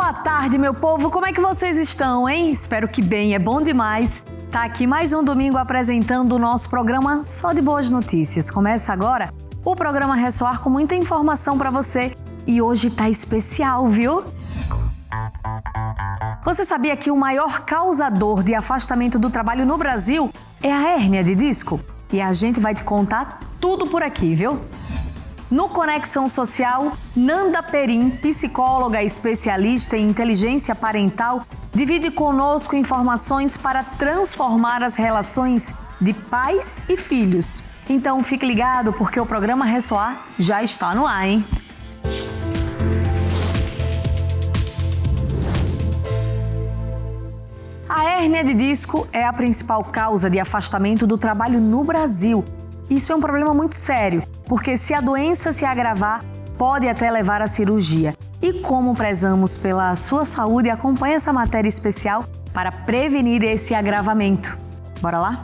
Boa tarde, meu povo. Como é que vocês estão, hein? Espero que bem, é bom demais. Tá aqui mais um domingo apresentando o nosso programa Só de Boas Notícias. Começa agora o programa Ressoar com muita informação para você e hoje tá especial, viu? Você sabia que o maior causador de afastamento do trabalho no Brasil é a hérnia de disco? E a gente vai te contar tudo por aqui, viu? No Conexão Social, Nanda Perim, psicóloga especialista em inteligência parental, divide conosco informações para transformar as relações de pais e filhos. Então fique ligado porque o programa Ressoar já está no ar, hein? A hérnia de disco é a principal causa de afastamento do trabalho no Brasil. Isso é um problema muito sério, porque se a doença se agravar, pode até levar à cirurgia. E como prezamos pela sua saúde, acompanhe essa matéria especial para prevenir esse agravamento. Bora lá?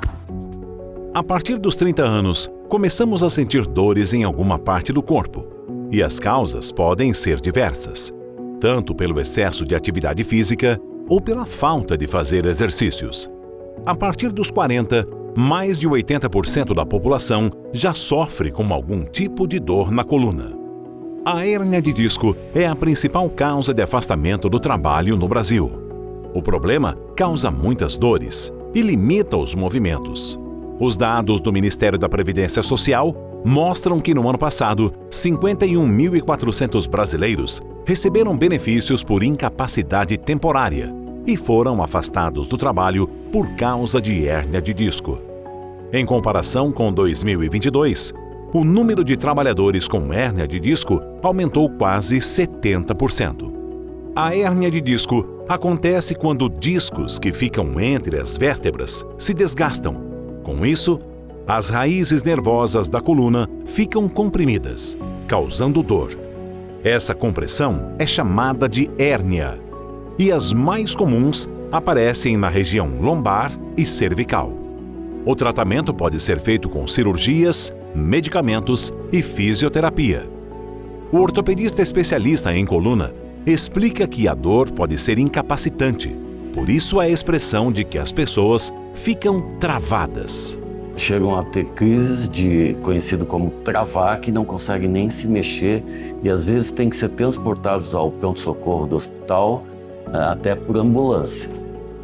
A partir dos 30 anos, começamos a sentir dores em alguma parte do corpo. E as causas podem ser diversas, tanto pelo excesso de atividade física ou pela falta de fazer exercícios. A partir dos 40, mais de 80% da população já sofre com algum tipo de dor na coluna. A hérnia de disco é a principal causa de afastamento do trabalho no Brasil. O problema causa muitas dores e limita os movimentos. Os dados do Ministério da Previdência Social mostram que no ano passado, 51.400 brasileiros receberam benefícios por incapacidade temporária e foram afastados do trabalho por causa de hérnia de disco. Em comparação com 2022, o número de trabalhadores com hérnia de disco aumentou quase 70%. A hérnia de disco acontece quando discos que ficam entre as vértebras se desgastam. Com isso, as raízes nervosas da coluna ficam comprimidas, causando dor. Essa compressão é chamada de hérnia. E as mais comuns aparecem na região lombar e cervical. O tratamento pode ser feito com cirurgias, medicamentos e fisioterapia. O ortopedista especialista em coluna explica que a dor pode ser incapacitante, por isso a expressão de que as pessoas ficam travadas. Chegam a ter crises conhecido como travar, que não conseguem nem se mexer e às vezes têm que ser transportados ao pronto-socorro do hospital, até por ambulância.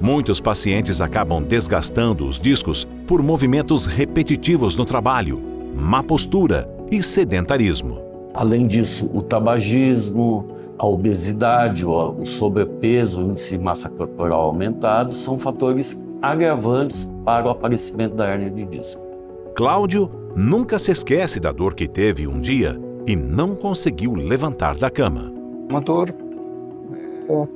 Muitos pacientes acabam desgastando os discos por movimentos repetitivos no trabalho, má postura e sedentarismo. Além disso, o tabagismo, a obesidade, o sobrepeso, o índice de massa corporal aumentado são fatores agravantes para o aparecimento da hérnia de disco. Cláudio nunca se esquece da dor que teve um dia e não conseguiu levantar da cama. Uma dor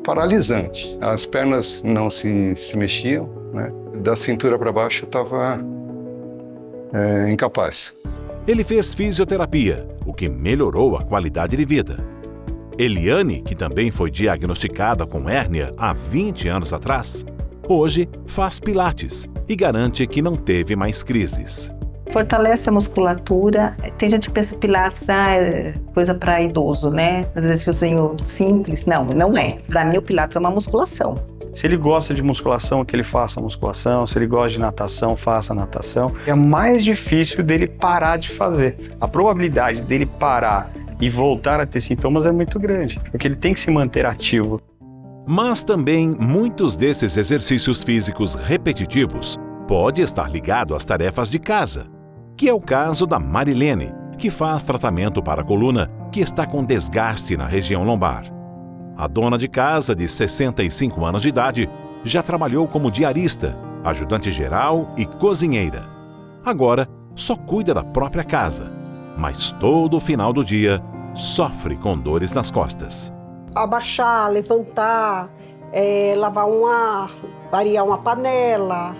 paralisante. As pernas não se mexiam, né? Da cintura para baixo eu estava incapaz. Ele fez fisioterapia, o que melhorou a qualidade de vida. Eliane, que também foi diagnosticada com hérnia há 20 anos atrás, hoje faz pilates e garante que não teve mais crises. Fortalece a musculatura. Tem gente que pensa que pilates é coisa para idoso, né? Exercíciozinho simples. Não é. Para mim o pilates é uma musculação. Se ele gosta de musculação, que ele faça musculação. Se ele gosta de natação, faça natação. É mais difícil dele parar de fazer. A probabilidade dele parar e voltar a ter sintomas é muito grande, porque ele tem que se manter ativo. Mas também muitos desses exercícios físicos repetitivos pode estar ligado às tarefas de casa, que é o caso da Marilene, que faz tratamento para a coluna que está com desgaste na região lombar. A dona de casa, de 65 anos de idade, já trabalhou como diarista, ajudante geral e cozinheira. Agora, só cuida da própria casa, mas todo final do dia sofre com dores nas costas. Abaixar, levantar, variar uma panela,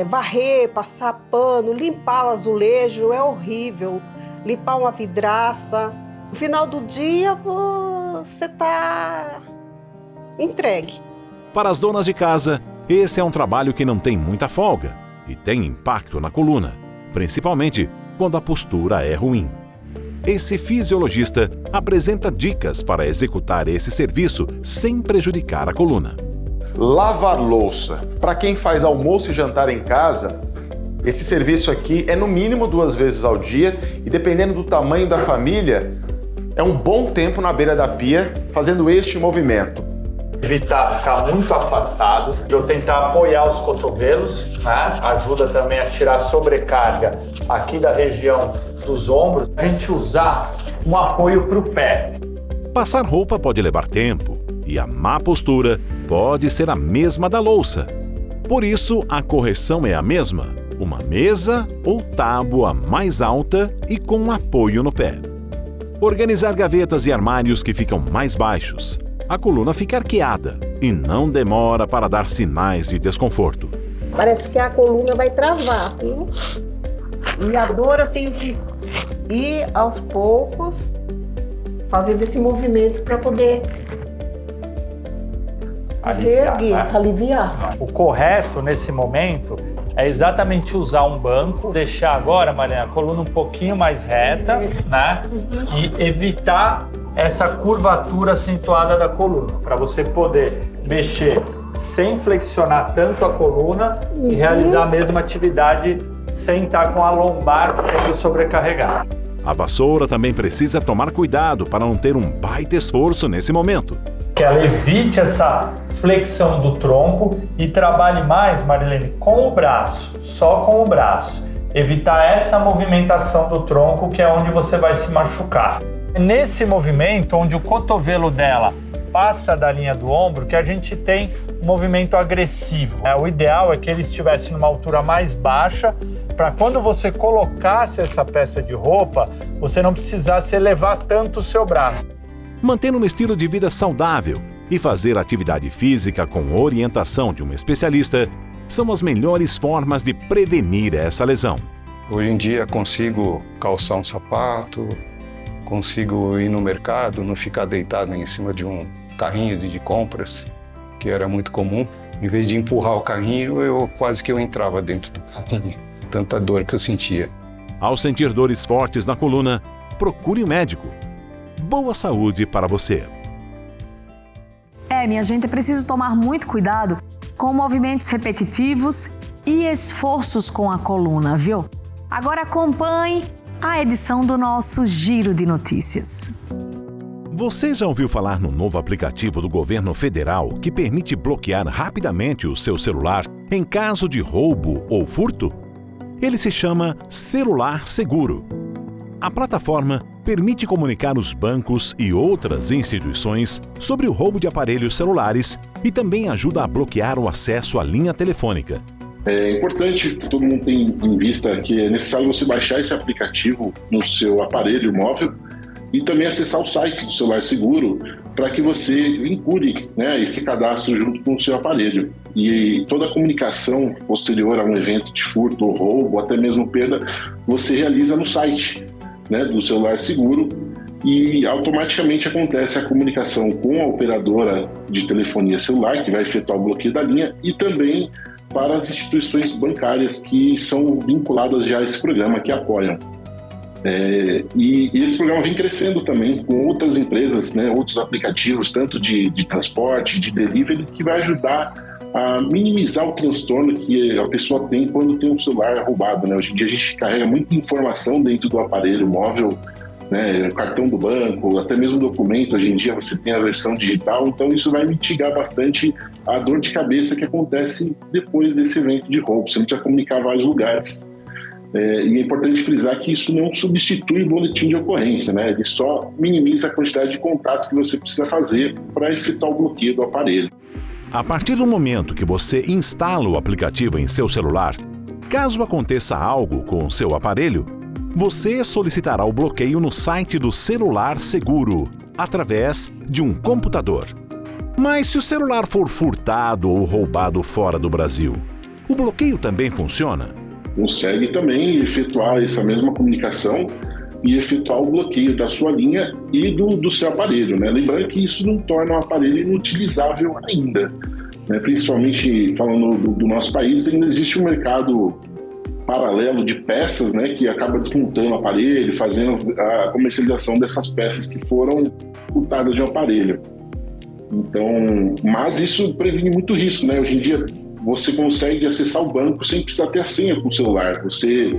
varrer, passar pano, limpar o azulejo é horrível, limpar uma vidraça. No final do dia você está entregue. Para as donas de casa, esse é um trabalho que não tem muita folga e tem impacto na coluna, principalmente quando a postura é ruim. Esse fisiologista apresenta dicas para executar esse serviço sem prejudicar a coluna. Lavar louça. Para quem faz almoço e jantar em casa, esse serviço aqui é no mínimo 2 vezes ao dia e dependendo do tamanho da família, é um bom tempo na beira da pia fazendo este movimento. Evitar ficar muito afastado, eu tentar apoiar os cotovelos, né? Ajuda também a tirar a sobrecarga aqui da região dos ombros. A gente usar um apoio para o pé. Passar roupa pode levar tempo e a má postura pode ser a mesma da louça. Por isso, a correção é a mesma: uma mesa ou tábua mais alta e com apoio no pé. Organizar gavetas e armários que ficam mais baixos. A coluna fica arqueada e não demora para dar sinais de desconforto. Parece que a coluna vai travar, viu? E a dor eu tenho que ir aos poucos, fazendo esse movimento para poder aliviar. O correto nesse momento é exatamente usar um banco, deixar agora, Mariana, a coluna um pouquinho mais reta, né? E evitar essa curvatura acentuada da coluna, para você poder mexer sem flexionar tanto a coluna e realizar a mesma atividade sem estar com a lombar sendo sobrecarregada. A vassoura também precisa tomar cuidado para não ter um baita esforço nesse momento. Que ela evite essa flexão do tronco e trabalhe mais, Marilene, com o braço, só com o braço. Evitar essa movimentação do tronco, que é onde você vai se machucar. Nesse movimento, onde o cotovelo dela passa da linha do ombro, que a gente tem um movimento agressivo. O ideal é que ele estivesse numa altura mais baixa, para quando você colocasse essa peça de roupa, você não precisasse elevar tanto o seu braço. Manter um estilo de vida saudável e fazer atividade física com orientação de um especialista são as melhores formas de prevenir essa lesão. Hoje em dia consigo calçar um sapato, consigo ir no mercado, não ficar deitado em cima de um carrinho de compras, que era muito comum. Em vez de empurrar o carrinho, eu entrava dentro do carrinho. Tanta dor que eu sentia. Ao sentir dores fortes na coluna, procure um médico. Boa saúde para você. Minha gente, é preciso tomar muito cuidado com movimentos repetitivos e esforços com a coluna, viu? Agora acompanhe a edição do nosso Giro de Notícias. Você já ouviu falar no novo aplicativo do governo federal que permite bloquear rapidamente o seu celular em caso de roubo ou furto? Ele se chama Celular Seguro. A plataforma permite comunicar os bancos e outras instituições sobre o roubo de aparelhos celulares e também ajuda a bloquear o acesso à linha telefônica. É importante que todo mundo tenha em vista que é necessário você baixar esse aplicativo no seu aparelho móvel e também acessar o site do Celular Seguro para que você vincule, né, esse cadastro junto com o seu aparelho. E toda a comunicação posterior a um evento de furto ou roubo, até mesmo perda, você realiza no site, né, do Celular Seguro e automaticamente acontece a comunicação com a operadora de telefonia celular, que vai efetuar o bloqueio da linha, e também para as instituições bancárias que são vinculadas já a esse programa, que apoiam. E esse programa vem crescendo também com outras empresas, né, outros aplicativos, tanto de transporte, de delivery, que vai ajudar a minimizar o transtorno que a pessoa tem quando tem um celular roubado, né? Hoje em dia a gente carrega muita informação dentro do aparelho móvel, né? Cartão do banco, até mesmo documento. Hoje em dia você tem a versão digital, então isso vai mitigar bastante a dor de cabeça que acontece depois desse evento de roubo. Você não precisa comunicar a vários lugares. E é importante frisar que isso não substitui o boletim de ocorrência, né? Ele só minimiza a quantidade de contatos que você precisa fazer para efetuar o bloqueio do aparelho. A partir do momento que você instala o aplicativo em seu celular, caso aconteça algo com o seu aparelho, você solicitará o bloqueio no site do Celular Seguro, através de um computador. Mas se o celular for furtado ou roubado fora do Brasil, o bloqueio também funciona? Consegue também efetuar essa mesma comunicação e efetuar o bloqueio da sua linha e do seu aparelho, né? Lembrando que isso não torna o aparelho inutilizável ainda, né? Principalmente falando do nosso país, ainda existe um mercado paralelo de peças, né, que acaba desmontando o aparelho, fazendo a comercialização dessas peças que foram furtadas de um aparelho. Então, mas isso previne muito risco, né? Hoje em dia você consegue acessar o banco sem precisar ter a senha com o celular. Você,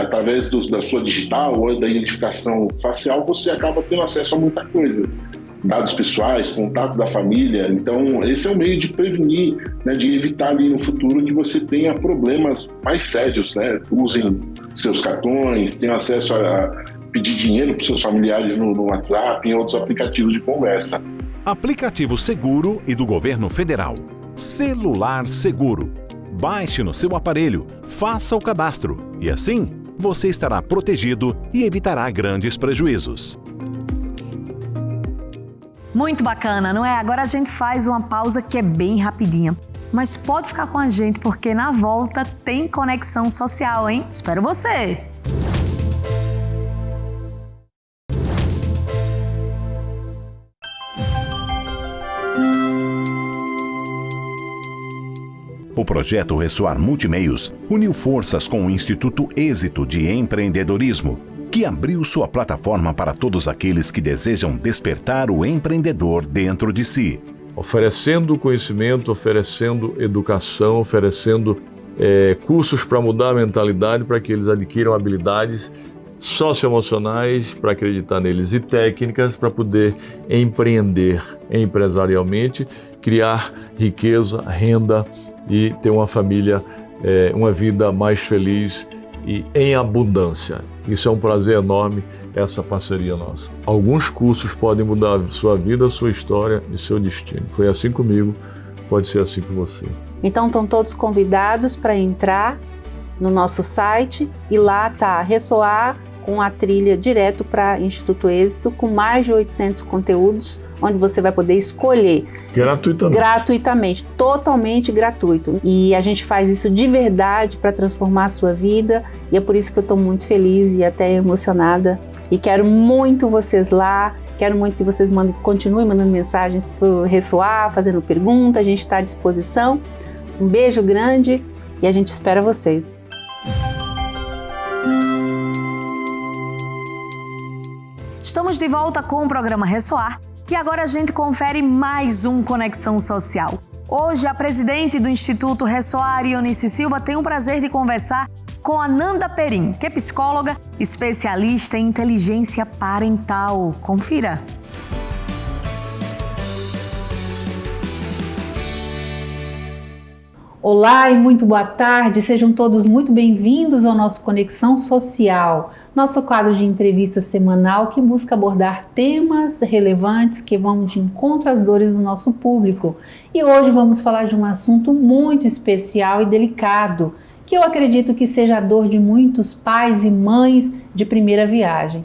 através da sua digital ou da identificação facial, você acaba tendo acesso a muita coisa. Dados pessoais, contato da família. Então, esse é um meio de prevenir, né, de evitar ali no futuro que você tenha problemas mais sérios, né? Usem seus cartões, tenham acesso a pedir dinheiro para os seus familiares no WhatsApp, em outros aplicativos de conversa. Aplicativo seguro e do Governo Federal. Celular Seguro. Baixe no seu aparelho, faça o cadastro e assim você estará protegido e evitará grandes prejuízos. Muito bacana, não é? Agora a gente faz uma pausa que é bem rapidinha. Mas pode ficar com a gente porque na volta tem Conexão Social, hein? Espero você! O projeto Ressoar Multimeios uniu forças com o Instituto Êxito de Empreendedorismo, que abriu sua plataforma para todos aqueles que desejam despertar o empreendedor dentro de si. Oferecendo conhecimento, oferecendo educação, oferecendo cursos para mudar a mentalidade, para que eles adquiram habilidades socioemocionais para acreditar neles e técnicas para poder empreender empresarialmente, criar riqueza, renda e ter uma família, uma vida mais feliz e em abundância. Isso é um prazer enorme, essa parceria nossa. Alguns cursos podem mudar sua vida, sua história e seu destino. Foi assim comigo, pode ser assim com você. Então estão todos convidados para entrar no nosso site e lá tá Ressoar com a trilha direto para Instituto Êxito, com mais de 800 conteúdos, onde você vai poder escolher. Gratuitamente, totalmente gratuito. E a gente faz isso de verdade para transformar a sua vida, e é por isso que eu estou muito feliz e até emocionada. E quero muito vocês lá, quero muito que vocês continuem mandando mensagens para Ressoar, fazendo perguntas, a gente está à disposição. Um beijo grande e a gente espera vocês. Estamos de volta com o programa Ressoar e agora a gente confere mais um Conexão Social. Hoje, a presidente do Instituto Ressoar, Ionice Silva, tem o prazer de conversar com a Nanda Perim, que é psicóloga, especialista em inteligência parental. Confira! Olá e muito boa tarde, sejam todos muito bem-vindos ao nosso Conexão Social, nosso quadro de entrevista semanal que busca abordar temas relevantes que vão de encontro às dores do nosso público. E hoje vamos falar de um assunto muito especial e delicado, que eu acredito que seja a dor de muitos pais e mães de primeira viagem,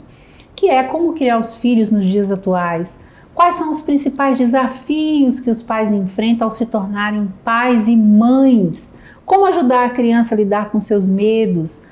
que é como criar os filhos nos dias atuais. Quais são os principais desafios que os pais enfrentam ao se tornarem pais e mães? Como ajudar a criança a lidar com seus medos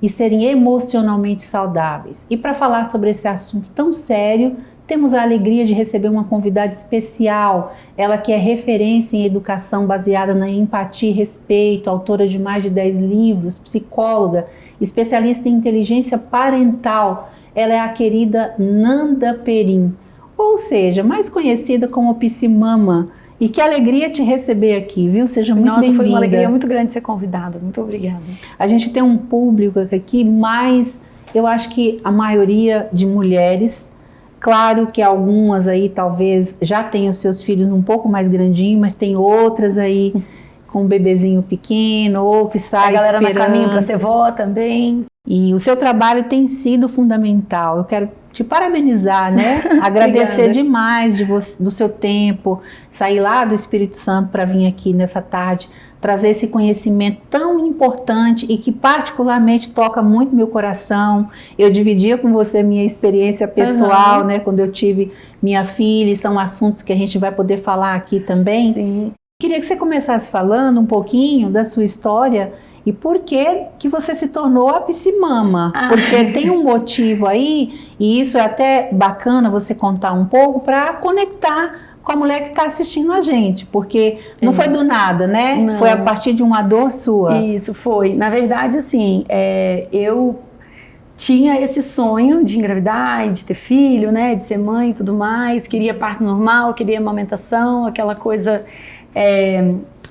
e serem emocionalmente saudáveis? E para falar sobre esse assunto tão sério, temos a alegria de receber uma convidada especial, ela que é referência em educação baseada na empatia e respeito, autora de mais de 10 livros, psicóloga, especialista em inteligência parental. Ela é a querida Nanda Perim, ou seja, mais conhecida como Psimama. E que alegria te receber aqui, viu? Seja muito bem-vinda. Nossa, foi uma alegria muito grande ser convidada. Muito obrigada. A gente tem um público aqui, mas eu acho que a maioria de mulheres, claro que algumas aí talvez já tenham seus filhos um pouco mais grandinhos, mas tem outras aí com um bebezinho pequeno ou que sai esperando. A galera no caminho para ser vó também. E o seu trabalho tem sido fundamental. Eu quero te parabenizar, né? Agradecer demais do seu tempo, sair lá do Espírito Santo para vir aqui nessa tarde, trazer esse conhecimento tão importante e que particularmente toca muito meu coração. Eu dividia com você minha experiência pessoal, né? Quando eu tive minha filha, e são assuntos que a gente vai poder falar aqui também. Sim. Queria que você começasse falando um pouquinho da sua história e por que você se tornou a Psimama. Porque tem um motivo aí, e isso é até bacana você contar um pouco para conectar com a mulher que está assistindo a gente, porque não foi do nada, né? Não. Foi a partir de uma dor sua. Isso, foi. Na verdade, assim, eu tinha esse sonho de engravidar e de ter filho, né? De ser mãe e tudo mais. Queria parto normal, queria amamentação, aquela coisa...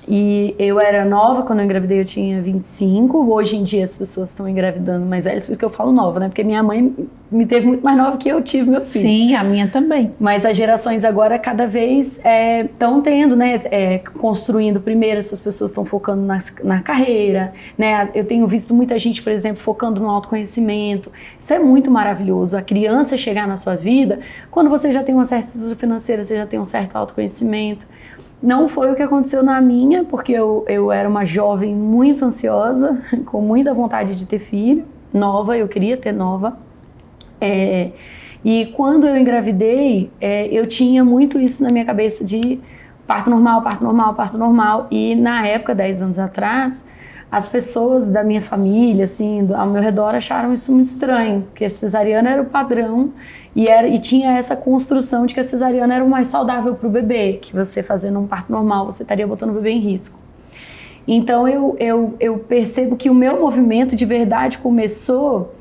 E eu era nova, quando eu engravidei eu tinha 25. Hoje em dia as pessoas estão engravidando mais velhas, por isso que eu falo nova, né? Porque minha mãe me teve muito mais nova que eu tive meus filhos. Sim, a minha também. Mas as gerações agora cada vez estão tendo, né? Construindo primeiro, essas pessoas estão focando na carreira, né? Eu tenho visto muita gente, por exemplo, focando no autoconhecimento. Isso é muito maravilhoso. A criança chegar na sua vida, quando você já tem uma certa estrutura financeira, você já tem um certo autoconhecimento. Não foi o que aconteceu na minha, porque eu era uma jovem muito ansiosa, com muita vontade de ter filho, nova, eu queria ter nova. E quando eu engravidei, eu tinha muito isso na minha cabeça de parto normal, parto normal, parto normal. E na época, 10 anos atrás, as pessoas da minha família, assim, ao meu redor, acharam isso muito estranho, porque a cesariana era o padrão e tinha essa construção de que a cesariana era o mais saudável para o bebê, que você fazendo um parto normal, você estaria botando o bebê em risco. Então eu percebo que o meu movimento de verdade começou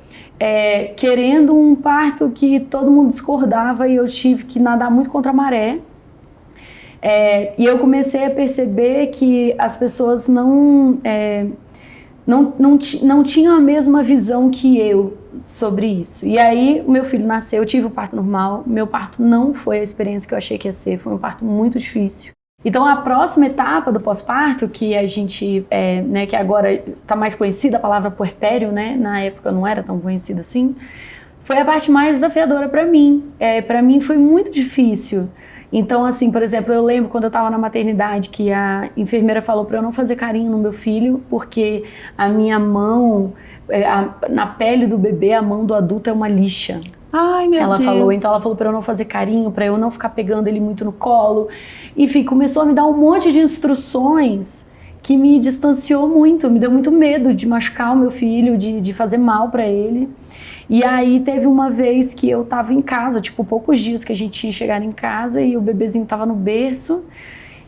querendo um parto que todo mundo discordava e eu tive que nadar muito contra a maré. E eu comecei a perceber que as pessoas não tinham a mesma visão que eu sobre isso. E aí, o meu filho nasceu, eu tive o parto normal. Meu parto não foi a experiência que eu achei que ia ser, foi um parto muito difícil. Então, a próxima etapa do pós-parto, que a gente, que agora está mais conhecida, a palavra puerpério, né? Na época não era tão conhecida assim, foi a parte mais desafiadora para mim. Para mim foi muito difícil. Então, assim, por exemplo, eu lembro quando eu estava na maternidade que a enfermeira falou para eu não fazer carinho no meu filho, porque a minha mão, na pele do bebê, a mão do adulto é uma lixa. Ai, meu Deus. Então ela falou para eu não fazer carinho, para eu não ficar pegando ele muito no colo. Enfim, começou a me dar um monte de instruções que me distanciou muito, me deu muito medo de machucar o meu filho, de fazer mal para ele. E aí teve uma vez que eu tava em casa, tipo, poucos dias que a gente tinha chegado em casa e o bebezinho tava no berço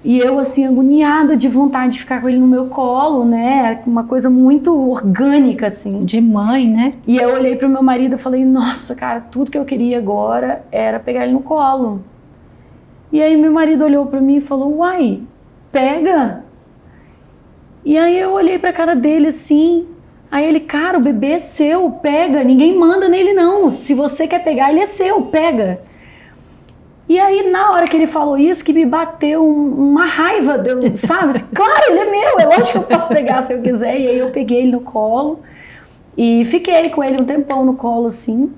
e eu, assim, agoniada de vontade de ficar com ele no meu colo, né? Uma coisa muito orgânica, assim. De mãe, né? E eu olhei pro meu marido e falei, nossa, cara, tudo que eu queria agora era pegar ele no colo. E aí meu marido olhou pra mim e falou, uai, pega. E aí eu olhei pra cara dele, assim... Aí ele, cara, o bebê é seu, pega, ninguém manda nele não, se você quer pegar, ele é seu, pega. E aí, na hora que ele falou isso, que me bateu uma raiva, sabe? Claro, ele é meu, é lógico que eu posso pegar se eu quiser. E aí eu peguei ele no colo e fiquei com ele um tempão no colo, assim.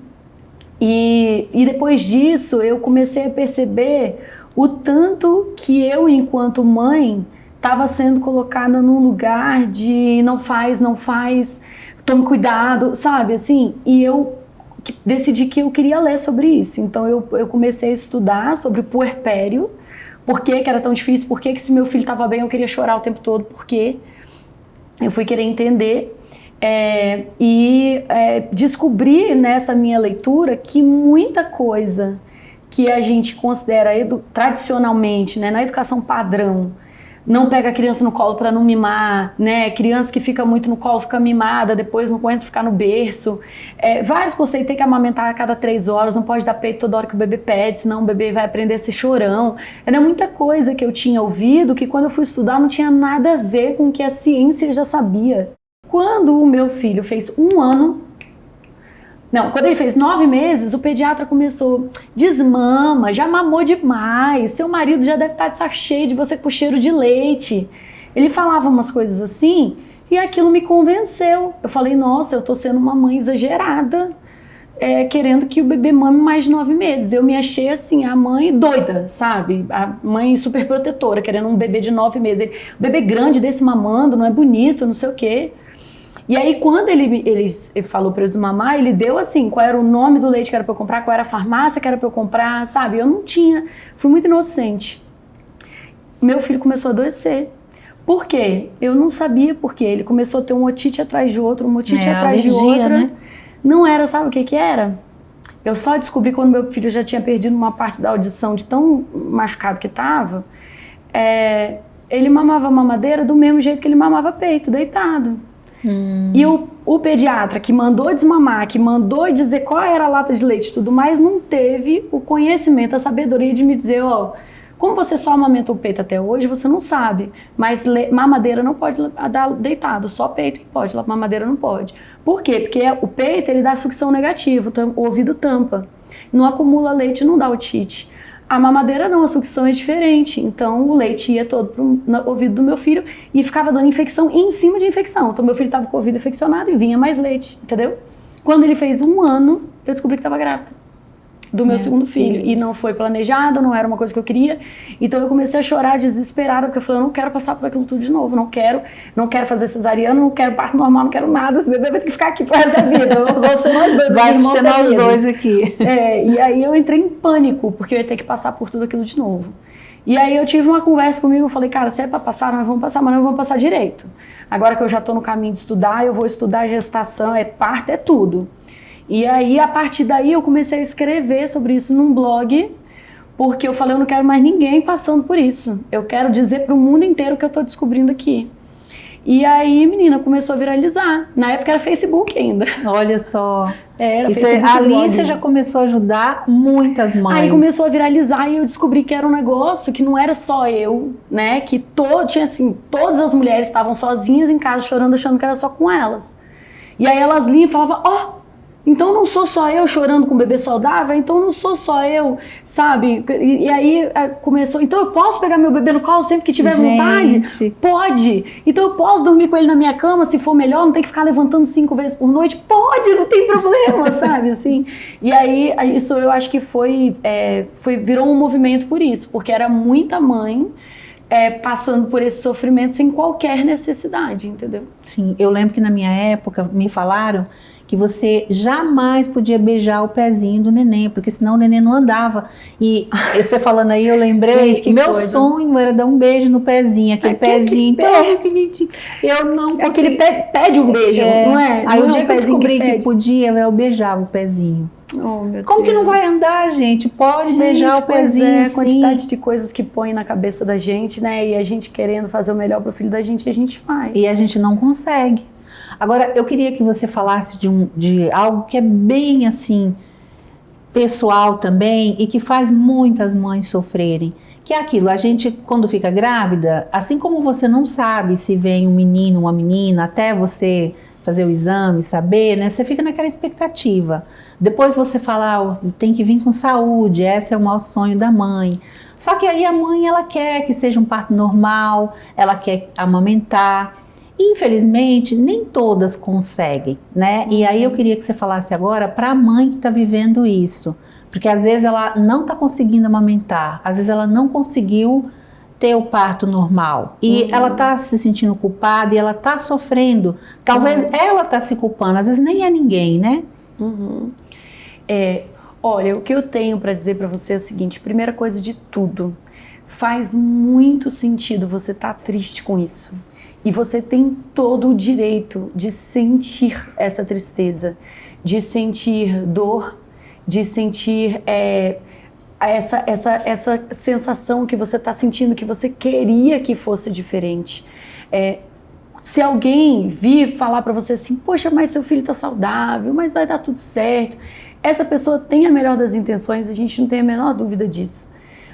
E depois disso, eu comecei a perceber o tanto que eu, enquanto mãe, estava sendo colocada num lugar de não faz, tome cuidado, sabe, assim, e eu decidi que eu queria ler sobre isso, então eu comecei a estudar sobre o puerpério, por que era tão difícil, por que se meu filho estava bem eu queria chorar o tempo todo, por quê? Eu fui querer entender e descobri nessa minha leitura que muita coisa que a gente considera tradicionalmente, né, na educação padrão, não pega a criança no colo para não mimar, né? Criança que fica muito no colo fica mimada, depois não aguenta ficar no berço. Vários conceitos, tem que amamentar a cada 3 horas, não pode dar peito toda hora que o bebê pede, senão o bebê vai aprender a ser chorão. Era muita coisa que eu tinha ouvido que quando eu fui estudar não tinha nada a ver com o que a ciência já sabia. Quando o meu filho fez 1 ano, quando ele fez 9 meses, o pediatra começou, desmama, já mamou demais, seu marido já deve estar de saco cheio de você com cheiro de leite. Ele falava umas coisas assim e aquilo me convenceu. Eu falei, nossa, eu tô sendo uma mãe exagerada, querendo que o bebê mame mais de 9 meses. Eu me achei assim, a mãe doida, sabe? A mãe super protetora, querendo um bebê de 9 meses. O bebê grande desse mamando, não é bonito, não sei o quê. E aí, quando ele falou para eu desmamar, ele deu assim, qual era o nome do leite que era para eu comprar, qual era a farmácia que era para eu comprar, sabe? Eu não tinha, fui muito inocente. Meu filho começou a adoecer. Por quê? Eu não sabia por quê. Ele começou a ter um otite atrás de outro, uma otite atrás de outra. Né? Não era, sabe o que era? Eu só descobri quando meu filho já tinha perdido uma parte da audição de tão machucado que estava. Ele mamava mamadeira do mesmo jeito que ele mamava peito, deitado. E o pediatra que mandou desmamar, que mandou dizer qual era a lata de leite e tudo mais, não teve o conhecimento, a sabedoria de me dizer, como você só amamentou o peito até hoje, você não sabe, mas mamadeira não pode dar deitado, só peito que pode, mamadeira não pode. Por quê? Porque o peito, ele dá sucção negativa, o ouvido tampa, não acumula leite, não dá otite. A mamadeira não, a sucção é diferente, então o leite ia todo pro ouvido do meu filho e ficava dando infecção em cima de infecção. Então meu filho estava com o ouvido infeccionado e vinha mais leite, entendeu? Quando ele fez 1 ano, eu descobri que estava grávida do meu segundo filho. E não foi planejado, não era uma coisa que eu queria. Então eu comecei a chorar desesperada, porque eu falei, eu não quero passar por aquilo tudo de novo, não quero fazer cesariana, não quero parto normal, não quero nada, esse bebê vai ter que ficar aqui pro resto da vida. Vou ser nós dois, vai ser nós dois aqui. E aí eu entrei em pânico, porque eu ia ter que passar por tudo aquilo de novo. E aí eu tive uma conversa comigo, eu falei, cara, se é pra passar, nós vamos passar, mas nós vamos passar direito. Agora que eu já tô no caminho de estudar, eu vou estudar gestação, parto, tudo. E aí, a partir daí, eu comecei a escrever sobre isso num blog, porque eu falei, eu não quero mais ninguém passando por isso. Eu quero dizer para o mundo inteiro o que eu estou descobrindo aqui. E aí, menina, começou a viralizar. Na época era Facebook ainda. Olha só. Era Facebook. Ali você já começou a ajudar muitas mães. Aí começou a viralizar e eu descobri que era um negócio que não era só eu, né? Que tinha assim, todas as mulheres estavam sozinhas em casa chorando, achando que era só com elas. E aí elas liam e falavam, então não sou só eu chorando com o bebê saudável, então não sou só eu, sabe? E aí começou, então eu posso pegar meu bebê no colo sempre que tiver vontade? Pode! Então eu posso dormir com ele na minha cama se for melhor, não tem que ficar levantando 5 vezes por noite? Pode, não tem problema, sabe? Assim. E aí isso eu acho que virou um movimento por isso, porque era muita mãe passando por esse sofrimento sem qualquer necessidade, entendeu? Sim, eu lembro que na minha época me falaram que você jamais podia beijar o pezinho do neném, porque senão o neném não andava. E você falando aí, eu lembrei que meu sonho era dar um beijo no pezinho, aquele pezinho tão pequenininho. Eu não consegui. Aquele pede um beijo, não é? Aí o dia que eu descobri que podia, eu beijava o pezinho. Como que não vai andar, gente? Pode beijar o pezinho, a quantidade de coisas que põe na cabeça da gente, né? E a gente querendo fazer o melhor pro filho da gente, a gente faz. E a gente não consegue. Agora, eu queria que você falasse de algo que é bem assim, pessoal também, e que faz muitas mães sofrerem. Que é aquilo, a gente quando fica grávida, assim como você não sabe se vem um menino ou uma menina, até você fazer o exame, saber, né? Você fica naquela expectativa. Depois você fala, tem que vir com saúde, esse é o maior sonho da mãe. Só que aí a mãe, ela quer que seja um parto normal, ela quer amamentar. Infelizmente, nem todas conseguem, né? E aí eu queria que você falasse agora para a mãe que está vivendo isso. Porque às vezes ela não está conseguindo amamentar, às vezes ela não conseguiu ter o parto normal. E ela está se sentindo culpada e ela está sofrendo. Talvez ela está se culpando, às vezes nem é ninguém, né? Olha, o que eu tenho para dizer para você é o seguinte, primeira coisa de tudo, faz muito sentido você estar triste com isso. E você tem todo o direito de sentir essa tristeza, de sentir dor, de sentir essa sensação que você está sentindo, que você queria que fosse diferente. Se alguém vir falar para você assim, poxa, mas seu filho está saudável, mas vai dar tudo certo. Essa pessoa tem a melhor das intenções, a gente não tem a menor dúvida disso.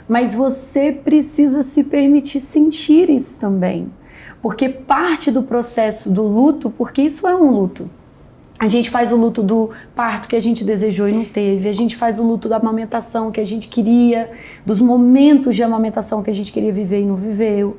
Mas você precisa se permitir sentir isso também. Porque parte do processo do luto, porque isso é um luto. A gente faz o luto do parto que a gente desejou e não teve, a gente faz o luto da amamentação que a gente queria, dos momentos de amamentação que a gente queria viver e não viveu,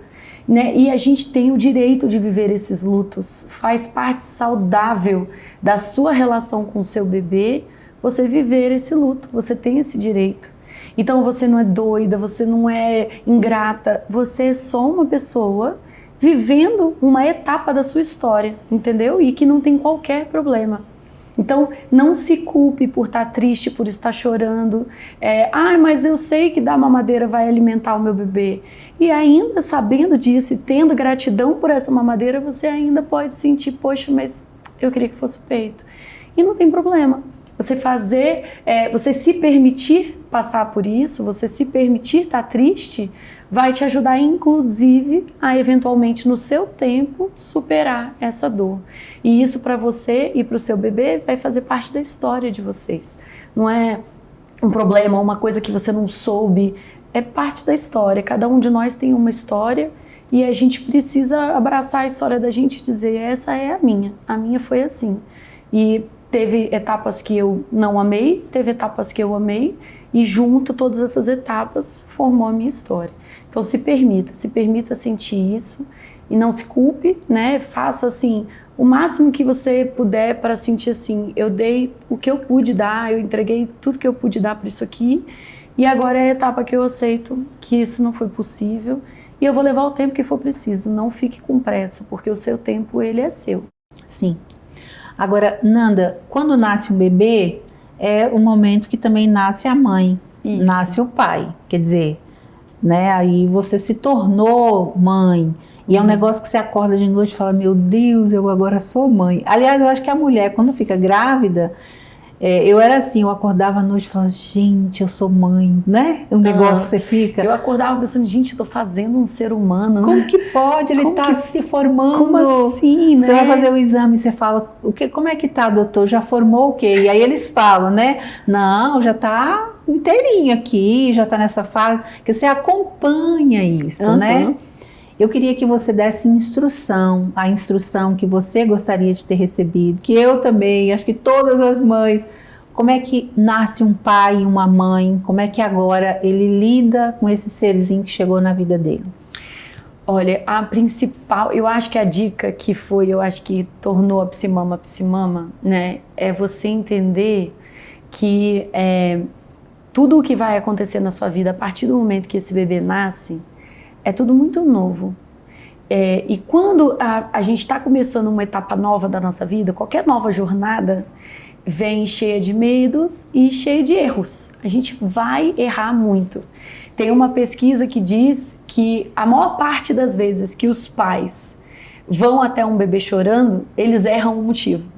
né? E a gente tem o direito de viver esses lutos, faz parte saudável da sua relação com o seu bebê, você viver esse luto, você tem esse direito. Então você não é doida, você não é ingrata, você é só uma pessoa vivendo uma etapa da sua história, entendeu? E que não tem qualquer problema. Então, não se culpe por estar triste, por estar chorando. Mas eu sei que dar mamadeira vai alimentar o meu bebê. E ainda sabendo disso e tendo gratidão por essa mamadeira, você ainda pode sentir, poxa, mas eu queria que fosse o peito. E não tem problema. Você você se permitir passar por isso, você se permitir estar triste, vai te ajudar, inclusive, a eventualmente, no seu tempo, superar essa dor. E isso para você e para o seu bebê vai fazer parte da história de vocês. Não é um problema, uma coisa que você não soube, é parte da história. Cada um de nós tem uma história e a gente precisa abraçar a história da gente e dizer, essa é a minha foi assim. E teve etapas que eu não amei, teve etapas que eu amei, e junto todas essas etapas formou a minha história. Então se permita sentir isso e não se culpe, né? Faça assim o máximo que você puder para sentir assim, eu dei o que eu pude dar, eu entreguei tudo que eu pude dar para isso aqui, e agora é a etapa que eu aceito que isso não foi possível e eu vou levar o tempo que for preciso. Não fique com pressa, porque o seu tempo, ele é seu. Sim. Agora, Nanda, quando nasce um bebê, é o momento que também nasce a mãe, nasce o pai. Quer dizer, né, aí você se tornou mãe. E é um negócio que você acorda de noite e fala, meu Deus, eu agora sou mãe. Aliás, eu acho que a mulher, quando fica grávida, eu era assim, eu acordava à noite e falava, gente, eu sou mãe, né? Um negócio que você fica... Eu acordava pensando, gente, eu tô fazendo um ser humano. Como que pode? Ele tá se formando. Como assim, né? Você vai fazer o exame e você fala, como é que tá, doutor? Já formou o quê? E aí eles falam, né? Não, já tá inteirinho aqui, já tá nessa fase. Que você acompanha isso, né? Eu queria que você desse instrução, a instrução que você gostaria de ter recebido, que eu também, acho que todas as mães. Como é que nasce um pai e uma mãe? Como é que agora ele lida com esse serzinho que chegou na vida dele? Olha, a principal, eu acho que a dica que tornou a psimama, né, é você entender que tudo o que vai acontecer na sua vida a partir do momento que esse bebê nasce, é tudo muito novo. E quando a gente está começando uma etapa nova da nossa vida, qualquer nova jornada vem cheia de medos e cheia de erros. A gente vai errar muito. Tem uma pesquisa que diz que a maior parte das vezes que os pais vão até um bebê chorando, eles erram o motivo.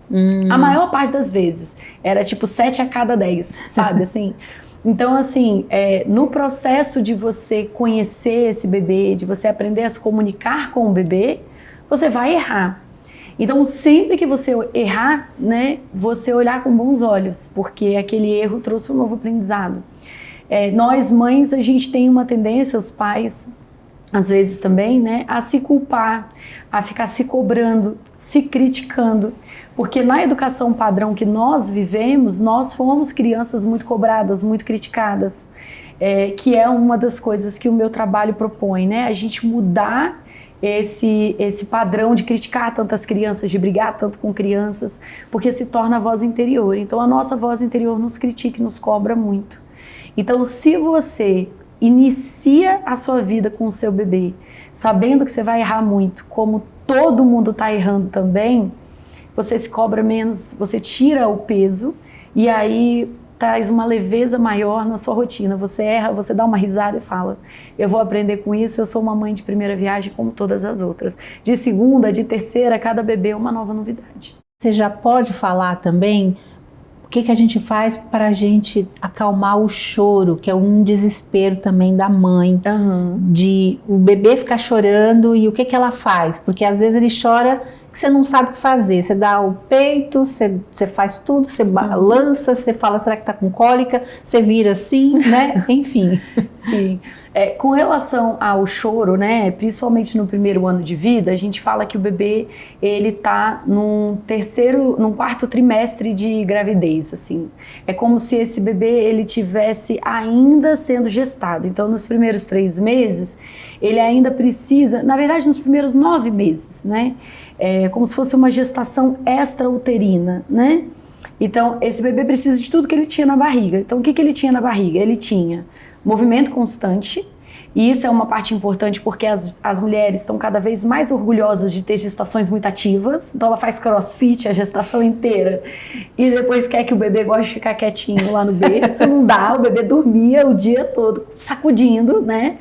A maior parte das vezes. Era tipo 7 a cada 10, sabe assim? Então, assim, no processo de você conhecer esse bebê, de você aprender a se comunicar com o bebê, você vai errar. Então, sempre que você errar, né, você olhar com bons olhos, porque aquele erro trouxe um novo aprendizado. Nós, mães, a gente tem uma tendência, os pais, às vezes também, né, a se culpar, a ficar se cobrando, se criticando, porque na educação padrão que nós vivemos, nós fomos crianças muito cobradas, muito criticadas, que é uma das coisas que o meu trabalho propõe, né, a gente mudar esse padrão de criticar tantas crianças, de brigar tanto com crianças, porque se torna a voz interior. Então a nossa voz interior nos critica e nos cobra muito. Então se você inicia a sua vida com o seu bebê, sabendo que você vai errar muito, como todo mundo está errando também, você se cobra menos, você tira o peso e aí traz uma leveza maior na sua rotina. Você erra, você dá uma risada e fala, eu vou aprender com isso, eu sou uma mãe de primeira viagem como todas as outras. De segunda, de terceira, cada bebê é uma nova novidade. Você já pode falar também o que a gente faz para a gente acalmar o choro, que é um desespero também da mãe, de o bebê ficar chorando e o que ela faz, porque às vezes ele chora que você não sabe o que fazer, você dá o peito, você faz tudo, você balança, você fala, será que tá com cólica, você vira assim, né, enfim. Sim, com relação ao choro, né, principalmente no primeiro ano de vida, a gente fala que o bebê, ele tá num quarto trimestre de gravidez, assim, é como se esse bebê, ele tivesse ainda sendo gestado, então nos primeiros 3 meses, ele ainda precisa, na verdade nos primeiros 9 meses, né, como se fosse uma gestação extrauterina, né? Então, esse bebê precisa de tudo que ele tinha na barriga. Então, o que ele tinha na barriga? Ele tinha movimento constante, e isso é uma parte importante porque as mulheres estão cada vez mais orgulhosas de ter gestações muito ativas. Então, ela faz crossfit a gestação inteira e depois quer que o bebê goste de ficar quietinho lá no berço. Não dá, o bebê dormia o dia todo sacudindo, né?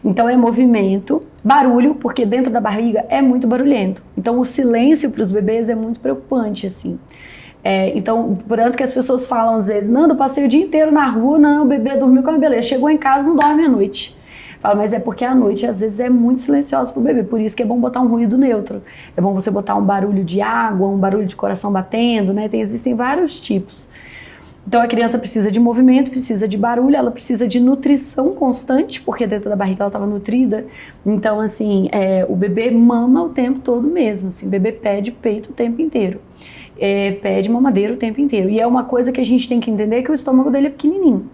Então é movimento, barulho, porque dentro da barriga é muito barulhento. Então o silêncio para os bebês é muito preocupante, assim. Então, por tanto que as pessoas falam às vezes, Nanda, eu passei o dia inteiro na rua, não, o bebê dormiu com a beleza, chegou em casa, não dorme à noite. Fala, mas é porque a noite às vezes é muito silenciosa pro bebê, por isso que é bom botar um ruído neutro. É bom você botar um barulho de água, um barulho de coração batendo, né? Existem vários tipos. Então a criança precisa de movimento, precisa de barulho, ela precisa de nutrição constante, porque dentro da barriga ela estava nutrida. Então assim, o bebê mama o tempo todo mesmo, assim, o bebê pede peito o tempo inteiro. Pede mamadeira o tempo inteiro. E é uma coisa que a gente tem que entender que o estômago dele é pequenininho.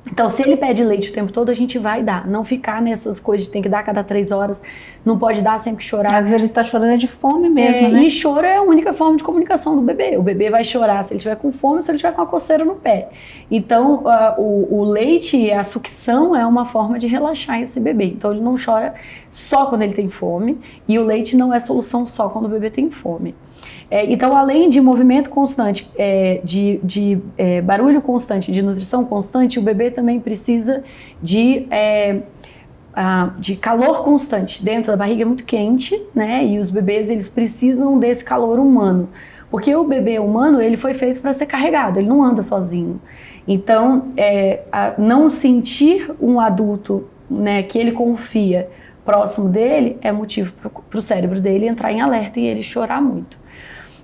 Então, se ele pede leite o tempo todo, a gente vai dar. Não ficar nessas coisas de tem que dar a cada 3 horas, não pode dar sempre que chorar. Às vezes ele está chorando de fome mesmo, né? E choro é a única forma de comunicação do bebê. O bebê vai chorar se ele estiver com fome ou se ele estiver com a coceira no pé. Então, o leite, a sucção é uma forma de relaxar esse bebê. Então, ele não chora só quando ele tem fome e o leite não é solução só quando o bebê tem fome. Então, além de movimento constante, de barulho constante, de nutrição constante, o bebê também precisa de calor constante. Dentro da barriga é muito quente, né? E os bebês, eles precisam desse calor humano. Porque o bebê humano, ele foi feito para ser carregado, ele não anda sozinho. Então, não sentir um adulto, né, que ele confia próximo dele é motivo para o cérebro dele entrar em alerta e ele chorar muito.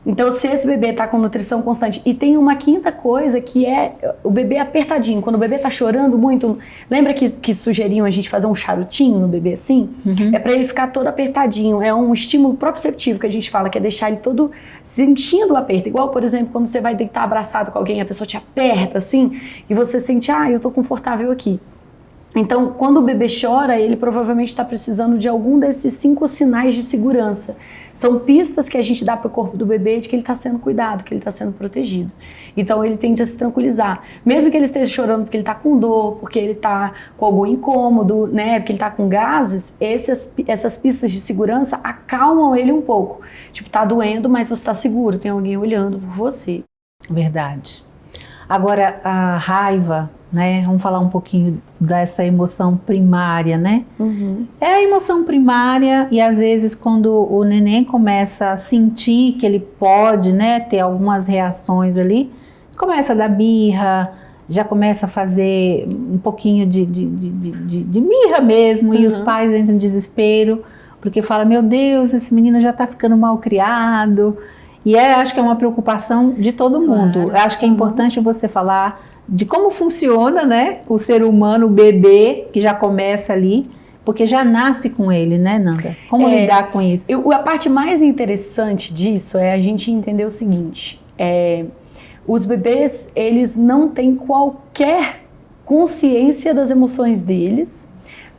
Então, se esse bebê está com nutrição constante, e tem uma quinta coisa que é o bebê apertadinho, quando o bebê está chorando muito, lembra que sugeriam a gente fazer um charutinho no bebê assim? É para ele ficar todo apertadinho, é um estímulo proprioceptivo que a gente fala, que é deixar ele todo sentindo o aperto, igual, por exemplo, quando você vai deitar abraçado com alguém, a pessoa te aperta assim, e você sente, eu tô confortável aqui. Então, quando o bebê chora, ele provavelmente está precisando de algum desses 5 sinais de segurança. São pistas que a gente dá para o corpo do bebê de que ele está sendo cuidado, que ele está sendo protegido. Então, ele tende a se tranquilizar. Mesmo que ele esteja chorando porque ele está com dor, porque ele está com algum incômodo, né, porque ele está com gases, essas pistas de segurança acalmam ele um pouco. Tipo, tá doendo, mas você está seguro, tem alguém olhando por você. Verdade. Agora, a raiva, né? Vamos falar um pouquinho dessa emoção primária, né? É a emoção primária e às vezes quando o neném começa a sentir que ele pode, né, ter algumas reações ali, começa a dar birra, já começa a fazer um pouquinho de birra mesmo, e os pais entram em desespero, porque falam, meu Deus, esse menino já está ficando mal criado. E acho que é uma preocupação de todo mundo. Acho que é importante você falar de como funciona, né, o ser humano, o bebê, que já começa ali, porque já nasce com ele, né, Nanda? Como lidar com isso? A parte mais interessante disso é a gente entender o seguinte, os bebês, eles não têm qualquer consciência das emoções deles,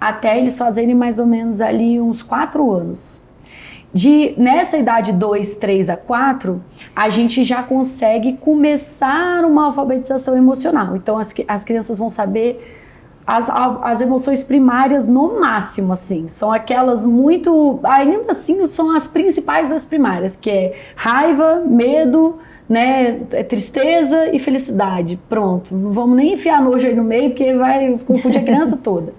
até eles fazerem mais ou menos ali uns 4 anos. Nessa idade 2, 3 a 4, a gente já consegue começar uma alfabetização emocional. Então, as crianças vão saber as emoções primárias no máximo, assim. São aquelas muito... Ainda assim, são as principais das primárias, que é raiva, medo, né, tristeza e felicidade. Pronto, não vamos nem enfiar nojo aí no meio, porque vai confundir a criança toda.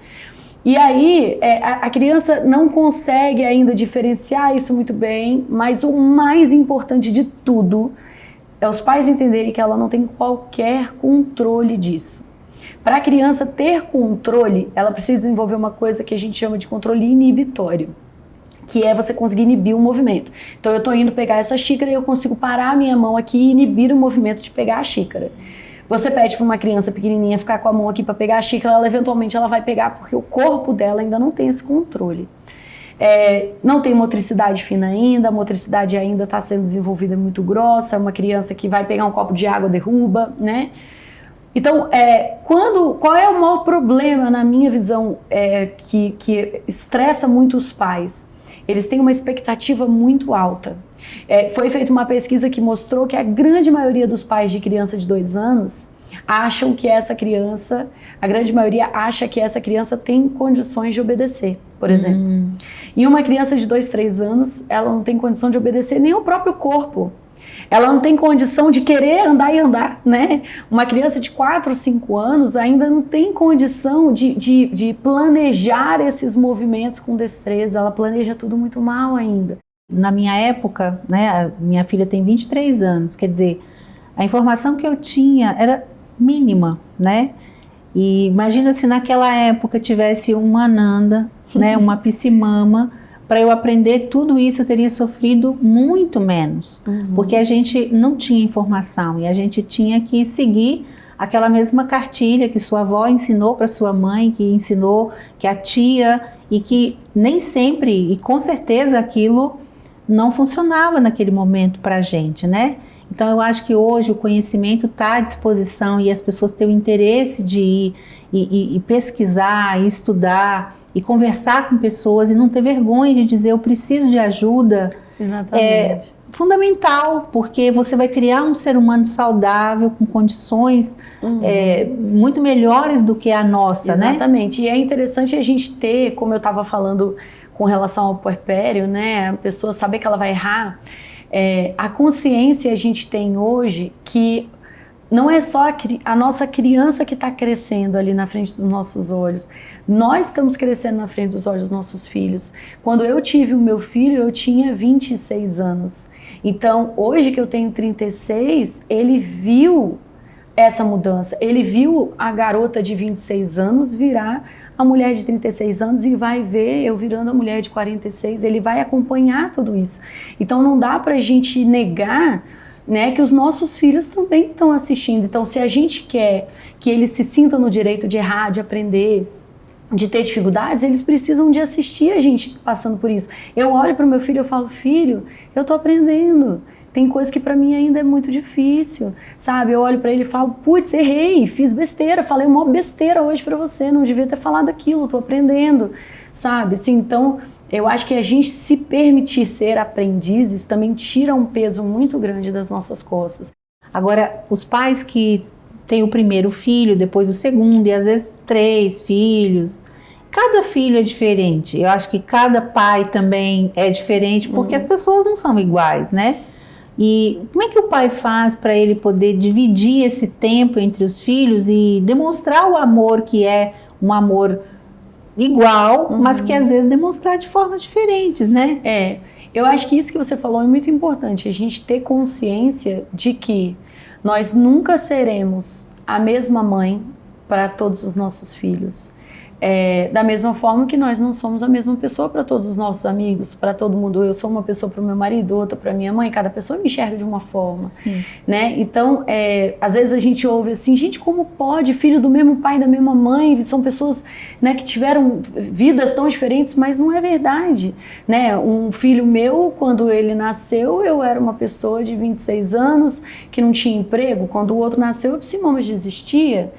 E aí, a criança não consegue ainda diferenciar isso muito bem, mas o mais importante de tudo é os pais entenderem que ela não tem qualquer controle disso. Para a criança ter controle, ela precisa desenvolver uma coisa que a gente chama de controle inibitório, que é você conseguir inibir o movimento. Então, eu estou indo pegar essa xícara e eu consigo parar a minha mão aqui e inibir o movimento de pegar a xícara. Você pede para uma criança pequenininha ficar com a mão aqui para pegar a xícara, eventualmente ela vai pegar porque o corpo dela ainda não tem esse controle. Não tem motricidade fina ainda, a motricidade ainda está sendo desenvolvida muito grossa, é uma criança que vai pegar um copo de água, derruba, né? Então, qual é o maior problema, na minha visão, que estressa muito os pais? Eles têm uma expectativa muito alta. Foi feita uma pesquisa que mostrou que a grande maioria dos pais de criança de 2 anos acham que essa criança, a grande maioria acha que essa criança tem condições de obedecer, por exemplo. E uma criança de 2, 3 anos, ela não tem condição de obedecer nem ao próprio corpo. Ela não tem condição de querer andar e andar, né? Uma criança de 4, 5 anos ainda não tem condição de planejar esses movimentos com destreza, ela planeja tudo muito mal ainda. Na minha época, né, a minha filha tem 23 anos, quer dizer, A informação que eu tinha era mínima, né? E imagina se naquela época tivesse uma Ananda, né, uma psimama, para eu aprender tudo isso eu teria sofrido muito menos, porque a gente não tinha informação e a gente tinha que seguir aquela mesma cartilha que sua avó ensinou para sua mãe, que ensinou, que a tia, e que nem sempre, e com certeza aquilo não funcionava naquele momento para a gente, né? Então eu acho que hoje o conhecimento está à disposição e as pessoas têm o interesse de ir e pesquisar, e estudar, e conversar com pessoas e não ter vergonha de dizer eu preciso de ajuda. Exatamente. É fundamental, porque você vai criar um ser humano saudável, com condições muito melhores do que a nossa, né? Exatamente. E é interessante a gente ter, como eu estava falando com relação ao puerpério, né? A pessoa saber que ela vai errar. A consciência a gente tem hoje que não é só a nossa criança que está crescendo ali na frente dos nossos olhos. Nós estamos crescendo na frente dos olhos dos nossos filhos. Quando eu tive o meu filho, eu tinha 26 anos. Então, hoje que eu tenho 36, ele viu essa mudança. Ele viu a garota de 26 anos virar a mulher de 36 anos e vai ver eu virando a mulher de 46. Ele vai acompanhar tudo isso. Então, não dá pra gente negar, né, que os nossos filhos também estão assistindo. Então, se a gente quer que eles se sintam no direito de errar, de aprender, de ter dificuldades, eles precisam de assistir a gente passando por isso. Eu olho para o meu filho e falo, filho, eu estou aprendendo. Tem coisa que para mim ainda é muito difícil, sabe? Eu olho para ele e falo, putz, errei, fiz besteira, falei uma besteira hoje para você, não devia ter falado aquilo, estou aprendendo, sabe? Assim, então, eu acho que a gente se permitir ser aprendizes também tira um peso muito grande das nossas costas. Agora, os pais que têm o primeiro filho, depois o segundo, e às vezes 3 filhos, cada filho é diferente. Eu acho que cada pai também é diferente, porque as pessoas não são iguais, né? E como é que o pai faz para ele poder dividir esse tempo entre os filhos e demonstrar o amor que é um amor igual, mas que às vezes demonstrar de formas diferentes, né? Eu acho que isso que você falou é muito importante, a gente ter consciência de que nós nunca seremos a mesma mãe para todos os nossos filhos. Da mesma forma que nós não somos a mesma pessoa para todos os nossos amigos, para todo mundo. Eu sou uma pessoa para o meu marido, outra para minha mãe, cada pessoa me enxerga de uma forma. Sim. Né? Então, às vezes a gente ouve assim, gente, como pode? Filho do mesmo pai, da mesma mãe, são pessoas, né, que tiveram vidas tão diferentes, mas não é verdade. Né? Um filho meu, quando ele nasceu, eu era uma pessoa de 26 anos que não tinha emprego. Quando o outro nasceu, eu psimama desistia.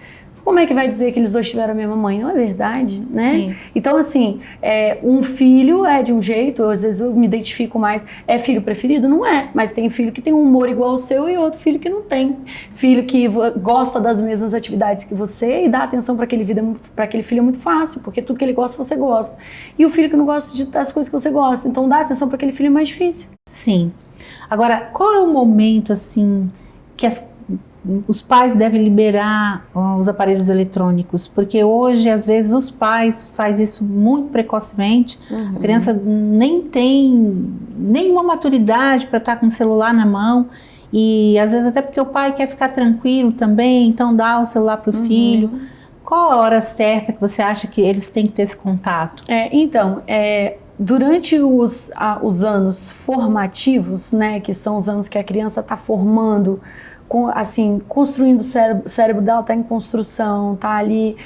Como é que vai dizer que eles dois tiveram a mesma mãe? Não é verdade, né? Sim. Então, assim, um filho é de um jeito, às vezes eu me identifico mais, é filho preferido? Não é, mas tem filho que tem um humor igual ao seu e outro filho que não tem. Filho que gosta das mesmas atividades que você e dá atenção para aquele filho é muito fácil, porque tudo que ele gosta, você gosta. E o filho que não gosta das coisas que você gosta, então dá atenção para aquele filho é mais difícil. Sim. Agora, qual é o momento, assim, que os pais devem liberar os aparelhos eletrônicos? Porque hoje, às vezes, os pais fazem isso muito precocemente. A criança nem tem nenhuma maturidade para estar com o celular na mão. E, às vezes, até porque o pai quer ficar tranquilo também, então dá o celular para o filho. Qual a hora certa que você acha que eles têm que ter esse contato? Durante os anos formativos, né, que são os anos que a criança está formando, construindo o cérebro dela, está em construção, está ali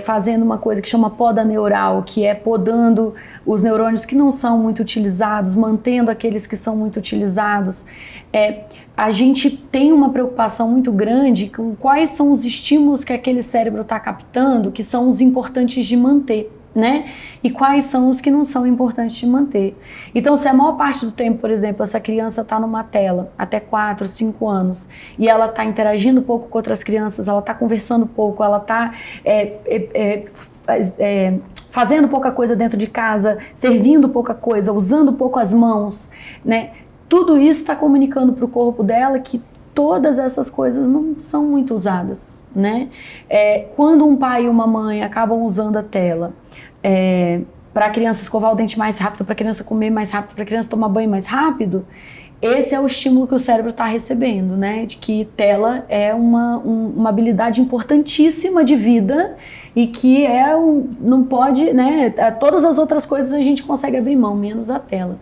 fazendo uma coisa que chama poda neural, que é podando os neurônios que não são muito utilizados, mantendo aqueles que são muito utilizados. A gente tem uma preocupação muito grande com quais são os estímulos que aquele cérebro está captando, que são os importantes de manter, né? E quais são os que não são importantes de manter. Então, se a maior parte do tempo, por exemplo, essa criança está numa tela, até 4, 5 anos, e ela está interagindo pouco com outras crianças, ela está conversando pouco, ela está fazendo pouca coisa dentro de casa, servindo pouca coisa, usando pouco as mãos, né? Tudo isso está comunicando para o corpo dela que todas essas coisas não são muito usadas, né? Quando um pai e uma mãe acabam usando a tela para a criança escovar o dente mais rápido, para a criança comer mais rápido, para a criança tomar banho mais rápido, esse é o estímulo que o cérebro está recebendo, né? De que tela é uma habilidade importantíssima de vida e que não pode, né? Todas as outras coisas a gente consegue abrir mão, menos a tela.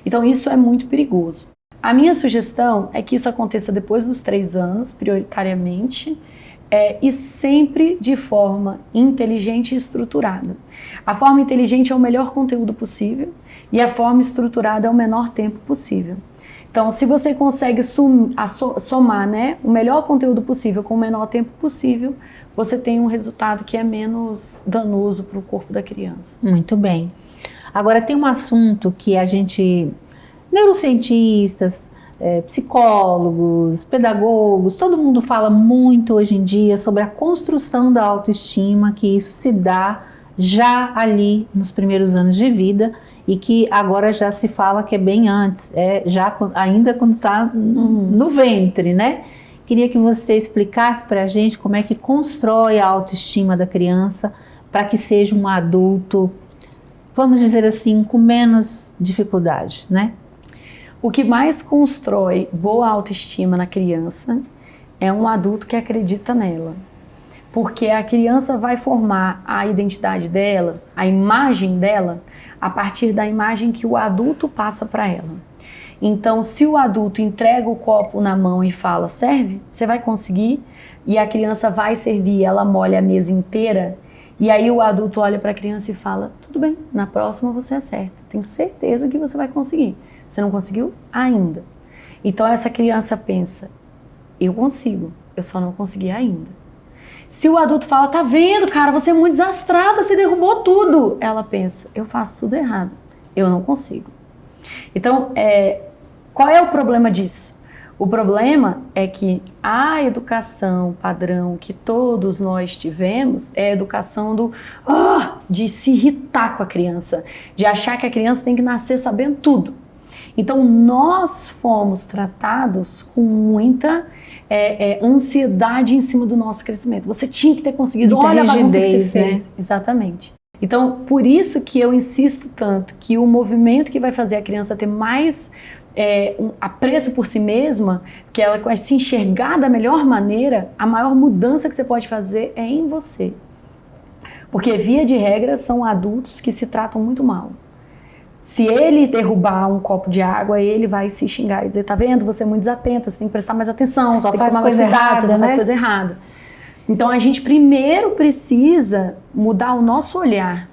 Então isso é muito perigoso. A minha sugestão é que isso aconteça depois dos 3 anos, prioritariamente, e sempre de forma inteligente e estruturada. A forma inteligente é o melhor conteúdo possível e a forma estruturada é o menor tempo possível. Então, se você consegue somar, né, o melhor conteúdo possível com o menor tempo possível, você tem um resultado que é menos danoso para o corpo da criança. Muito bem. Agora, tem um assunto que a gente, neurocientistas, psicólogos, pedagogos, todo mundo fala muito hoje em dia sobre a construção da autoestima, que isso se dá já ali nos primeiros anos de vida e que agora já se fala que é bem antes, ainda quando está no ventre, né? Queria que você explicasse para a gente como é que constrói a autoestima da criança para que seja um adulto, vamos dizer assim, com menos dificuldade, né? O que mais constrói boa autoestima na criança é um adulto que acredita nela. Porque a criança vai formar a identidade dela, a imagem dela, a partir da imagem que o adulto passa para ela. Então, se o adulto entrega o copo na mão e fala, serve, você vai conseguir, e a criança vai servir, ela molha a mesa inteira, e aí o adulto olha para a criança e fala, tudo bem, na próxima você acerta, tenho certeza que você vai conseguir. Você não conseguiu ainda. Então essa criança pensa, eu consigo, eu só não consegui ainda. Se o adulto fala, tá vendo, cara, você é muito desastrada, você derrubou tudo. Ela pensa, eu faço tudo errado, eu não consigo. Então, qual é o problema disso? O problema é que a educação padrão que todos nós tivemos é a educação de se irritar com a criança, de achar que a criança tem que nascer sabendo tudo. Então, nós fomos tratados com muita ansiedade em cima do nosso crescimento. Você tinha que ter conseguido, muita olha a bagunça que você rigidez, fez. Né? Exatamente. Então, por isso que eu insisto tanto que o movimento que vai fazer a criança ter mais apreço por si mesma, que ela vai se enxergar da melhor maneira, a maior mudança que você pode fazer é em você. Porque, via de regra, são adultos que se tratam muito mal. Se ele derrubar um copo de água, ele vai se xingar e dizer, tá vendo, você é muito desatenta, você tem que prestar mais atenção, você tem que tomar mais cuidado, você só faz coisa errada. Então a gente primeiro precisa mudar o nosso olhar,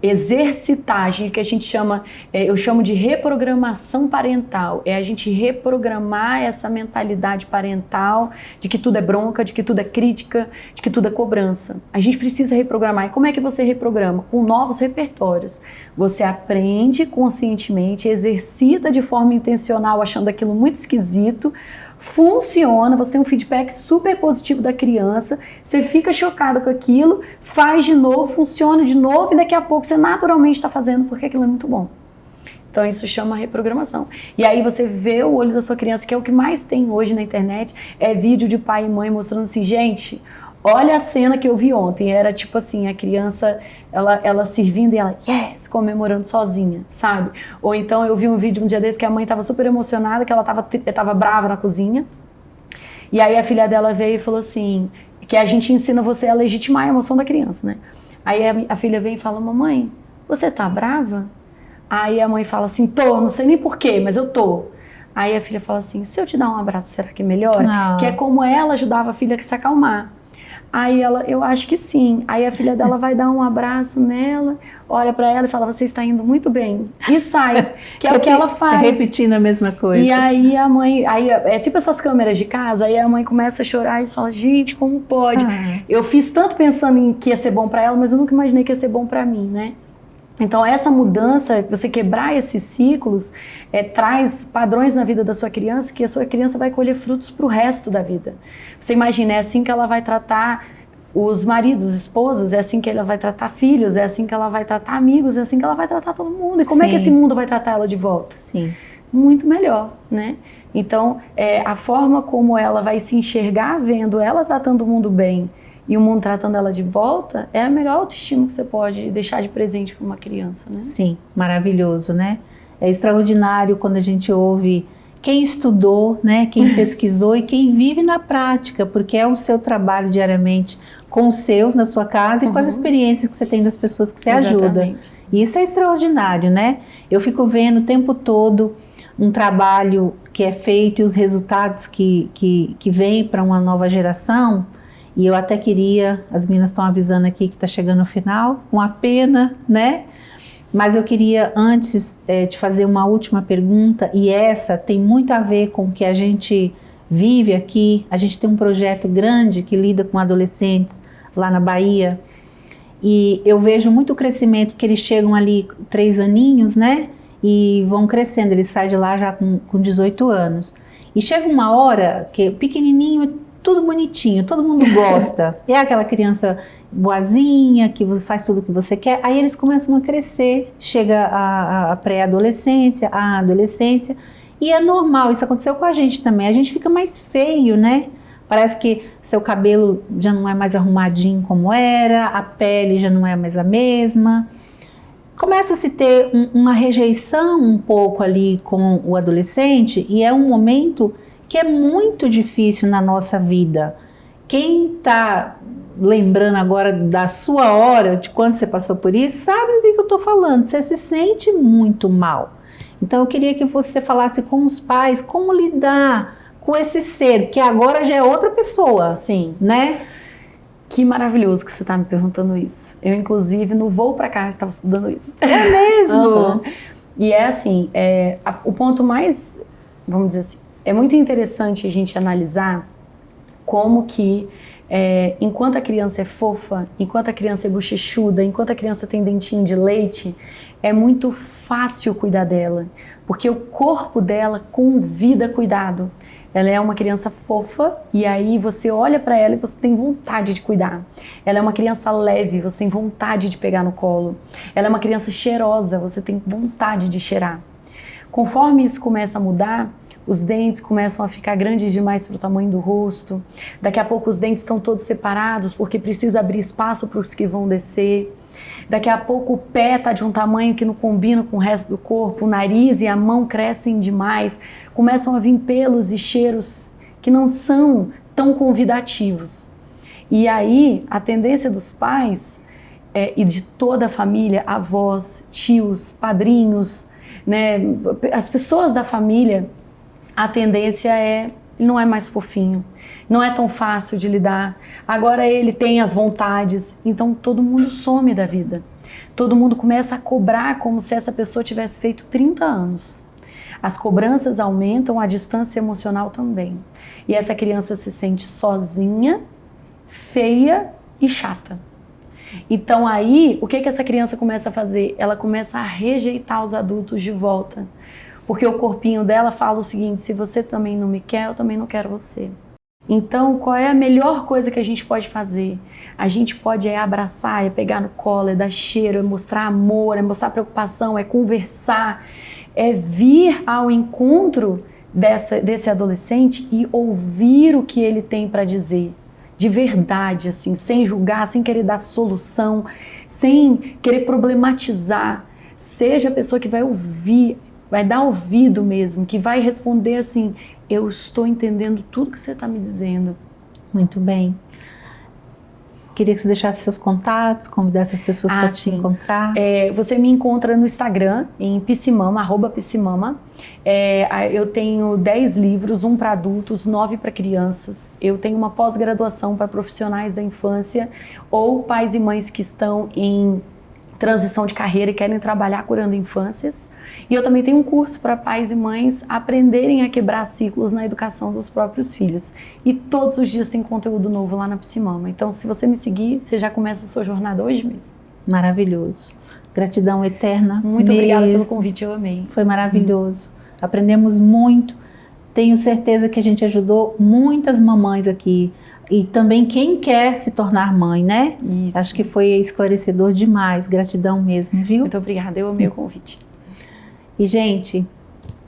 exercitar, que a gente chama, eu chamo de reprogramação parental, é a gente reprogramar essa mentalidade parental de que tudo é bronca, de que tudo é crítica, de que tudo é cobrança. A gente precisa reprogramar. E como é que você reprograma? Com novos repertórios. Você aprende conscientemente, exercita de forma intencional, achando aquilo muito esquisito, funciona, você tem um feedback super positivo da criança, você fica chocado com aquilo, faz de novo, funciona de novo e daqui a pouco você naturalmente está fazendo porque aquilo é muito bom. Então isso chama reprogramação. E aí você vê o olho da sua criança, que é o que mais tem hoje na internet, é vídeo de pai e mãe mostrando assim, gente, olha a cena que eu vi ontem, era tipo assim, a criança, ela servindo e ela, yes, comemorando sozinha, sabe? Ou então eu vi um vídeo um dia desse que a mãe estava super emocionada, que ela estava brava na cozinha, e aí a filha dela veio e falou assim, que a gente ensina você a legitimar a emoção da criança, né? Aí a filha veio e fala, mamãe, você tá brava? Aí a mãe fala assim, tô, não sei nem porquê, mas eu tô. Aí a filha fala assim, se eu te dar um abraço, será que melhora? Não. Que é como ela ajudava a filha a se acalmar. Aí ela, eu acho que sim. Aí a filha dela vai dar um abraço nela, olha pra ela e fala, você está indo muito bem. E sai, que é o que ela faz. Repetindo a mesma coisa. E aí a mãe, é tipo essas câmeras de casa, aí a mãe começa a chorar e fala, gente, como pode? Eu fiz tanto pensando em que ia ser bom pra ela, mas eu nunca imaginei que ia ser bom pra mim, né? Então essa mudança, você quebrar esses ciclos, traz padrões na vida da sua criança que a sua criança vai colher frutos para o resto da vida. Você imagina, é assim que ela vai tratar os maridos, esposas, é assim que ela vai tratar filhos, é assim que ela vai tratar amigos, é assim que ela vai tratar todo mundo. E como é que esse mundo vai tratar ela de volta? Sim. Muito melhor, né? Então, a forma como ela vai se enxergar vendo ela tratando o mundo bem e o mundo tratando ela de volta, é a melhor autoestima que você pode deixar de presente para uma criança, né? Sim, maravilhoso, né? É extraordinário quando a gente ouve quem estudou, né, quem pesquisou e quem vive na prática, porque é o seu trabalho diariamente com os seus na sua casa e com as experiências que você tem das pessoas que você ajuda. E isso é extraordinário, né? Eu fico vendo o tempo todo um trabalho que é feito e os resultados que vêm para uma nova geração. E eu até queria, as meninas estão avisando aqui que está chegando o final, uma pena, né? Mas eu queria antes te fazer uma última pergunta, e essa tem muito a ver com o que a gente vive aqui. A gente tem um projeto grande que lida com adolescentes lá na Bahia, e eu vejo muito crescimento, porque eles chegam ali 3 aninhos, né? E vão crescendo, eles saem de lá já com 18 anos. E chega uma hora que pequenininho, tudo bonitinho, todo mundo gosta. É aquela criança boazinha, que faz tudo o que você quer. Aí eles começam a crescer, chega a pré-adolescência, a adolescência. E é normal, isso aconteceu com a gente também. A gente fica mais feio, né? Parece que seu cabelo já não é mais arrumadinho como era, a pele já não é mais a mesma. Começa a se ter uma rejeição um pouco ali com o adolescente, e é um momento que é muito difícil na nossa vida. Quem está lembrando agora da sua hora, de quando você passou por isso, sabe do que eu estou falando. Você se sente muito mal. Então eu queria que você falasse com os pais como lidar com esse ser, que agora já é outra pessoa. Sim. Né? Que maravilhoso que você está me perguntando isso. Eu, inclusive, no voo para cá, estava estudando isso. É mesmo? E é assim, o ponto mais, vamos dizer assim, é muito interessante a gente analisar como que, enquanto a criança é fofa, enquanto a criança é bochechuda, enquanto a criança tem dentinho de leite, é muito fácil cuidar dela, porque o corpo dela convida cuidado. Ela é uma criança fofa e aí você olha para ela e você tem vontade de cuidar. Ela é uma criança leve, você tem vontade de pegar no colo. Ela é uma criança cheirosa, você tem vontade de cheirar. Conforme isso começa a mudar, os dentes começam a ficar grandes demais para o tamanho do rosto. Daqui a pouco os dentes estão todos separados porque precisa abrir espaço para os que vão descer. Daqui a pouco o pé está de um tamanho que não combina com o resto do corpo, o nariz e a mão crescem demais, começam a vir pelos e cheiros que não são tão convidativos. E aí a tendência dos pais e de toda a família, avós, tios, padrinhos, né, as pessoas da família, a tendência ele não é mais fofinho, não é tão fácil de lidar, agora ele tem as vontades, então todo mundo some da vida. Todo mundo começa a cobrar como se essa pessoa tivesse feito 30 anos. As cobranças aumentam, a distância emocional também. E essa criança se sente sozinha, feia e chata. Então aí, o que essa criança começa a fazer? Ela começa a rejeitar os adultos de volta. Porque o corpinho dela fala o seguinte: se você também não me quer, eu também não quero você. Então, qual é a melhor coisa que a gente pode fazer? A gente pode abraçar, pegar no colo, dar cheiro, mostrar amor, mostrar preocupação, conversar, vir ao encontro desse adolescente e ouvir o que ele tem para dizer. De verdade, assim, sem julgar, sem querer dar solução, sem querer problematizar. Seja a pessoa que vai ouvir, vai dar ouvido mesmo, que vai responder assim: eu estou entendendo tudo que você está me dizendo. Muito bem. Queria que você deixasse seus contatos, convidasse as pessoas para te encontrar. Você me encontra no Instagram, em Psimama, @Psimama. Eu tenho 10 livros, 1 para adultos, 9 para crianças. Eu tenho uma pós-graduação para profissionais da infância ou pais e mães que estão em transição de carreira e querem trabalhar curando infâncias. E eu também tenho um curso para pais e mães aprenderem a quebrar ciclos na educação dos próprios filhos. E todos os dias tem conteúdo novo lá na Psimama. Então, se você me seguir, você já começa a sua jornada hoje mesmo. Maravilhoso. Gratidão eterna. Muito obrigada pelo convite, eu amei. Foi maravilhoso. Aprendemos muito. Tenho certeza que a gente ajudou muitas mamães aqui. E também quem quer se tornar mãe, né? Isso. Acho que foi esclarecedor demais. Gratidão mesmo, viu? Muito obrigada, eu amei o convite. E, gente,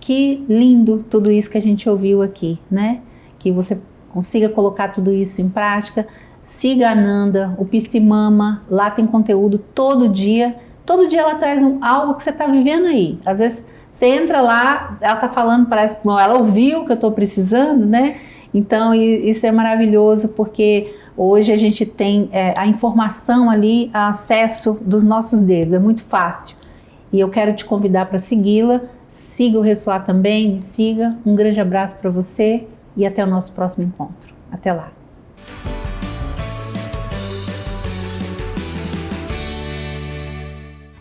que lindo tudo isso que a gente ouviu aqui, né? Que você consiga colocar tudo isso em prática. Siga a Nanda, o Psimama, lá tem conteúdo todo dia. Todo dia ela traz algo que você está vivendo aí. Às vezes Você entra lá, ela tá falando, parece que ela ouviu o que eu tô precisando, né? Então, isso é maravilhoso, porque hoje a gente tem a informação ali, acesso dos nossos dedos, é muito fácil. E eu quero te convidar para segui-la, siga o Ressoar também, me siga. Um grande abraço para você e até o nosso próximo encontro. Até lá.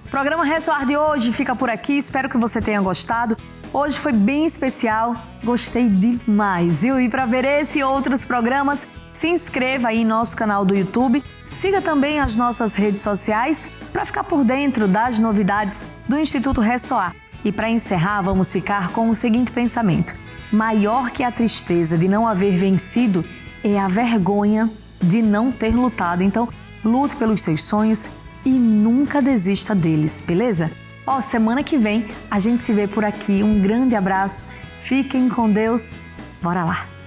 O programa Ressoar de hoje fica por aqui, espero que você tenha gostado. Hoje foi bem especial, gostei demais, viu? E para ver esse e outros programas, se inscreva aí em nosso canal do YouTube, siga também as nossas redes sociais para ficar por dentro das novidades do Instituto Ressoar. E para encerrar, vamos ficar com o seguinte pensamento: maior que a tristeza de não haver vencido é a vergonha de não ter lutado. Então, lute pelos seus sonhos e nunca desista deles, beleza? Semana que vem a gente se vê por aqui. Um grande abraço, fiquem com Deus, bora lá!